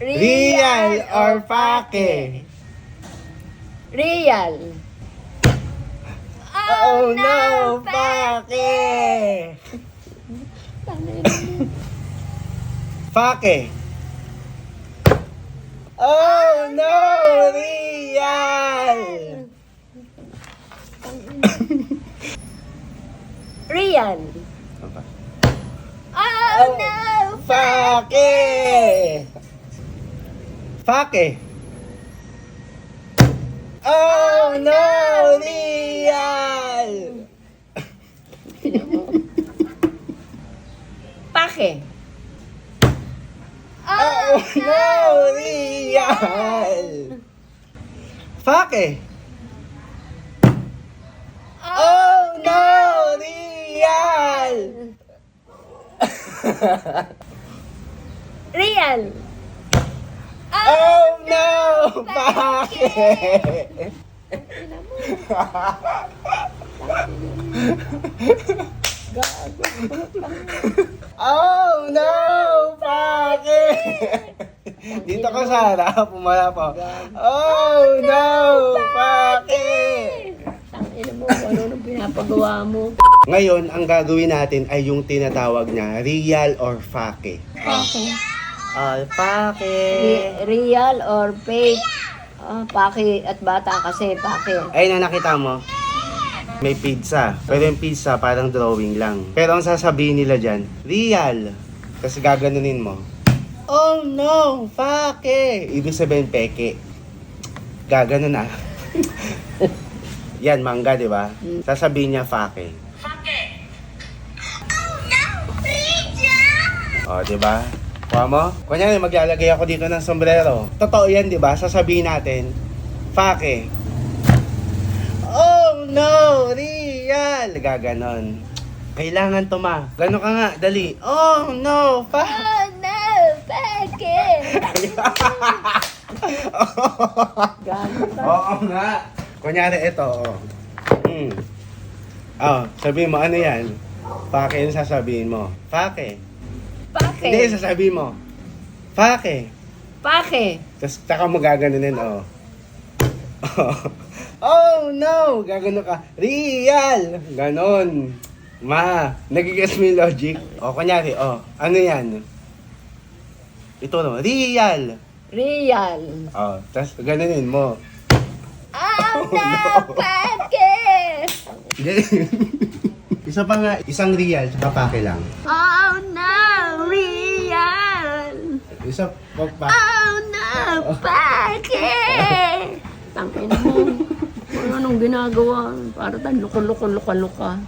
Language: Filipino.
Real or fake? Real. Oh no, fake! Fake! Oh no, real! Real. Oh, Oh, no. fake! Fake! Oh no, real! Pake. Oh no, real! Fake! Oh no, real! Real. Oh no, fake! Oh no, fake! Dito ka sa harap, pumala po. Oh no, fake! Tangina mo, ano nang pinapagawa mo? Ngayon, ang gagawin natin ay yung tinatawag na real or fake. Pake. Fake! Real or fake? Pake at bata kasi, pake. Ayun na nakita mo. May pizza. Pero yung pizza parang drawing lang. Pero ang sasabihin nila dyan, real. Kasi gaganunin mo. Oh no, fake! Ibig sabihin peke. Gaganon na. Yan, mangga, di ba? Sasabihin niya fake. O, di ba? Kuha mo? Kunyari, maglalagay ako dito ng sombrero. Totoo yan, di ba? Sasabihin natin, fake. Oh no, real! Gaganon. Kailangan to ma. Gano ka nga, dali. Oh no, fake. Oh no, peke! Gago ka. Oo nga. Kunyari, ito, oh. Oh, sabihin mo, ano yan? Fake yung sasabihin mo. Fake. Pake. Hindi, sasabihin mo. Fake. Pake. Tapos, taka mo gaganunin, oh. Oh no! Gagano ka. Real! Ganon. Ma, nagigets mo yung logic? O, kunyari, ano yan? Ito no, real! Real. O, tapos ganunin mo. Oh no, peke! Isa pa nga, isang real, tsaka pake lang. Oh no, real! Isa pa. Oh no, peke! Tangin mo. Ano nung ginagawa? Para tayong luka-luka-luka-luka.